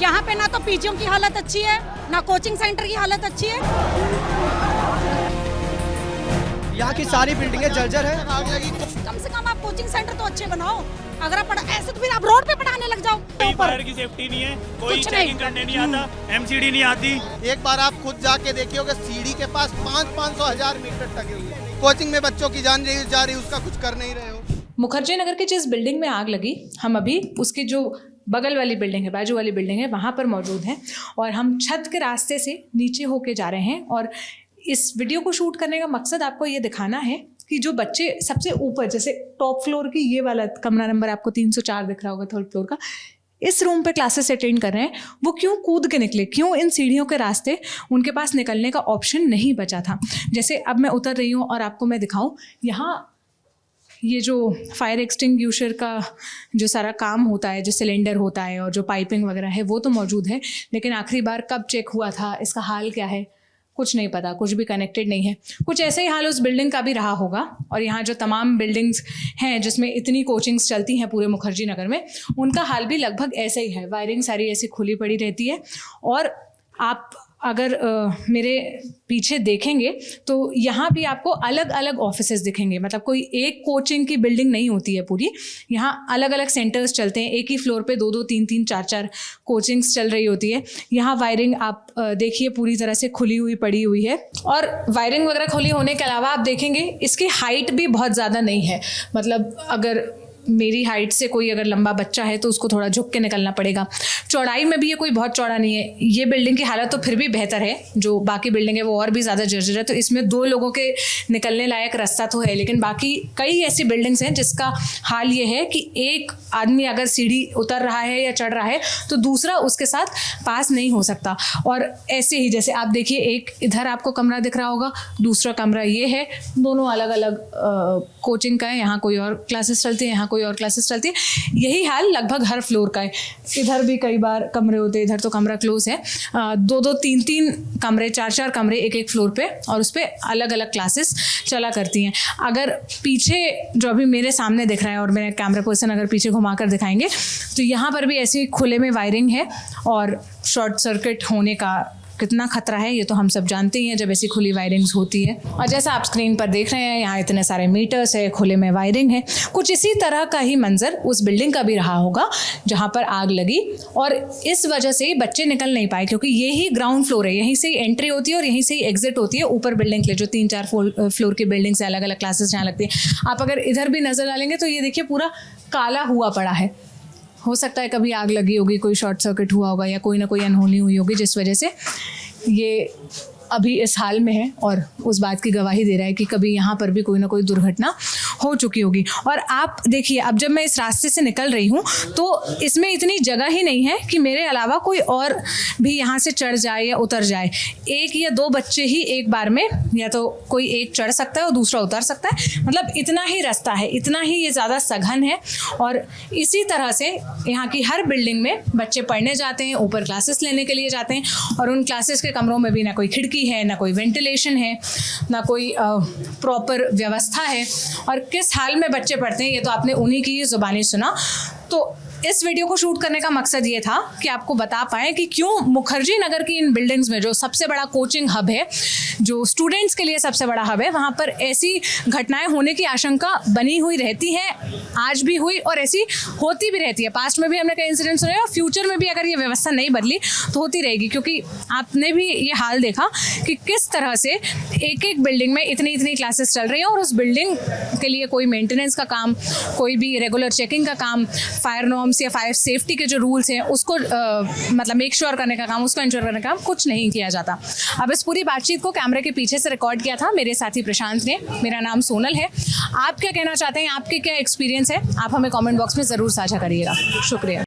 यहाँ पे ना तो पीजियों की हालत अच्छी है, ना कोचिंग सेंटर की हालत अच्छी है। यहाँ की सारी बिल्डिंगें जर्जर है। कम से कम आप कोचिंग सेंटर तो अच्छे बनाओ। अगर आप ऐसे तो फिर आप रोड पे पढ़ाने लग जाओ। कोई फायर की सेफ्टी नहीं है, कोई चेकिंग करने नहीं आता, एमसीडी नहीं आती। एक बार आप खुद जाके देखिए सीढ़ी के पास 500-1000 मीटर टके हुए हैं। कोचिंग में बच्चों की जान जा रही उसका कुछ कर नहीं रहे हो। मुखर्जी नगर की जिस बिल्डिंग में आग लगी, हम अभी उसकी जो बगल वाली बिल्डिंग है, बाजू वाली बिल्डिंग है, वहाँ पर मौजूद हैं और हम छत के रास्ते से नीचे होके जा रहे हैं। और इस वीडियो को शूट करने का मकसद आपको ये दिखाना है कि जो बच्चे सबसे ऊपर, जैसे टॉप फ्लोर की ये वाला कमरा नंबर आपको 304 दिख रहा होगा, थर्ड फ्लोर का, इस रूम पे क्लासेस अटेंड कर रहे हैं, वो क्यों कूद के निकले, क्यों इन सीढ़ियों के रास्ते उनके पास निकलने का ऑप्शन नहीं बचा था। जैसे अब मैं उतर रही हूँ और आपको मैं दिखाऊँ, यहाँ ये जो फायर एक्सटिंग्विशर का जो सारा काम होता है, जो सिलेंडर होता है और जो पाइपिंग वगैरह है, वो तो मौजूद है, लेकिन आखिरी बार कब चेक हुआ था, इसका हाल क्या है, कुछ नहीं पता, कुछ भी कनेक्टेड नहीं है। कुछ ऐसे ही हाल उस बिल्डिंग का भी रहा होगा। और यहाँ जो तमाम बिल्डिंग्स हैं जिसमें इतनी कोचिंग्स चलती हैं पूरे मुखर्जी नगर में, उनका हाल भी लगभग ऐसे ही है। वायरिंग सारी ऐसी खुली पड़ी रहती है। और आप अगर मेरे पीछे देखेंगे तो यहाँ भी आपको अलग अलग ऑफिसेज दिखेंगे। मतलब कोई एक कोचिंग की बिल्डिंग नहीं होती है पूरी, यहाँ अलग अलग सेंटर्स चलते हैं। एक ही फ्लोर पे 2-2, 3-3, 4-4 कोचिंग्स चल रही होती है। यहाँ वायरिंग आप देखिए पूरी तरह से खुली हुई पड़ी हुई है। और वायरिंग वगैरह खुली होने के अलावा आप देखेंगे इसकी हाइट भी बहुत ज़्यादा नहीं है। मतलब अगर मेरी हाइट से कोई अगर लंबा बच्चा है तो उसको थोड़ा झुक के निकलना पड़ेगा। चौड़ाई में भी ये कोई बहुत चौड़ा नहीं है। ये बिल्डिंग की हालत तो फिर भी बेहतर है, जो बाकी बिल्डिंग है वो और भी ज़्यादा जर्जर है, तो इसमें 2 लोगों के निकलने लायक रास्ता तो है। लेकिन बाकी कई ऐसी बिल्डिंग्स हैं जिसका हाल ये है कि एक आदमी अगर सीढ़ी उतर रहा है या चढ़ रहा है तो दूसरा उसके साथ पास नहीं हो सकता। और ऐसे ही जैसे आप देखिए, एक इधर आपको कमरा दिख रहा होगा, दूसरा कमरा ये है, दोनों अलग अलग कोचिंग का है। यहाँ कोई और क्लासेस चलती है, यहाँ कोई और क्लासेस चलती है। यही हाल लगभग हर फ्लोर का है। इधर भी कई बार कमरे होते हैं, इधर तो कमरा क्लोज है। 2-2, 3-3 कमरे, 4-4 कमरे एक फ्लोर पे, और उस पर अलग अलग क्लासेस चला करती हैं। अगर पीछे जो अभी मेरे सामने दिख रहा है, और मेरे कैमरा पर्सन अगर पीछे घुमाकर दिखाएंगे, तो यहाँ पर भी ऐसी खुले में वायरिंग है। और शॉर्ट सर्किट होने का कितना खतरा है ये तो हम सब जानते ही हैं जब ऐसी खुली वायरिंग्स होती है। और जैसा आप स्क्रीन पर देख रहे हैं, यहाँ इतने सारे मीटर्स है, खुले में वायरिंग है। कुछ इसी तरह का ही मंजर उस बिल्डिंग का भी रहा होगा जहाँ पर आग लगी। और इस वजह से बच्चे निकल नहीं पाए, क्योंकि यही ग्राउंड फ्लोर है, यहीं से ही एंट्री होती है और यहीं से ही एग्जिट होती है ऊपर बिल्डिंग के लिए। जो 3-4 फ्लोर की बिल्डिंग से अलग अलग क्लासेस जहाँ लगती है, आप अगर इधर भी नजर डालेंगे तो ये देखिए पूरा काला हुआ पड़ा है। हो सकता है कभी आग लगी होगी, कोई शॉर्ट सर्किट हुआ होगा या कोई ना कोई अनहोनी हुई होगी जिस वजह से ये अभी इस हाल में है, और उस बात की गवाही दे रहा है कि कभी यहाँ पर भी कोई ना कोई दुर्घटना हो चुकी होगी। और आप देखिए, अब जब मैं इस रास्ते से निकल रही हूँ तो इसमें इतनी जगह ही नहीं है कि मेरे अलावा कोई और भी यहाँ से चढ़ जाए या उतर जाए। 1 या 2 बच्चे ही एक बार में, या तो कोई एक चढ़ सकता है और दूसरा उतर सकता है। मतलब इतना ही रास्ता है, इतना ही ये ज़्यादा सघन है। और इसी तरह से यहाँ की हर बिल्डिंग में बच्चे पढ़ने जाते हैं, ऊपर क्लासेस लेने के लिए जाते हैं, और उन क्लासेस के कमरों में भी ना कोई खिड़की है, ना कोई वेंटिलेशन है, ना कोई प्रॉपर व्यवस्था है। और किस हाल में बच्चे पढ़ते हैं ये तो आपने उन्हीं की जुबानी सुना। तो इस वीडियो को शूट करने का मकसद ये था कि आपको बता पाएँ कि क्यों मुखर्जी नगर की इन बिल्डिंग्स में, जो सबसे बड़ा कोचिंग हब है, जो स्टूडेंट्स के लिए सबसे बड़ा हब है, वहाँ पर ऐसी घटनाएं होने की आशंका बनी हुई रहती है। आज भी हुई और ऐसी होती भी रहती है। पास्ट में भी हमने कई इंसिडेंट सुने, और फ्यूचर में भी अगर ये व्यवस्था नहीं बदली तो होती रहेगी। क्योंकि आपने भी ये हाल देखा कि किस तरह से एक बिल्डिंग में इतनी क्लासेस चल रही हैं, और उस बिल्डिंग के लिए कोई मेंटेनेंस का काम, कोई भी रेगुलर चेकिंग का काम, फायर नॉर्म्स या फायर सेफ्टी के जो रूल्स हैं उसको मतलब मेक श्योर करने का काम, उसको इंश्योर करने का काम कुछ नहीं किया जाता। अब इस पूरी बातचीत को कैमरे के पीछे से रिकॉर्ड किया था मेरे साथी प्रशांत ने। मेरा नाम सोनल है। आप क्या कहना चाहते हैं, आपके क्या एक्सपीरियंस है, आप हमें कमेंट बॉक्स में ज़रूर साझा करिएगा। शुक्रिया।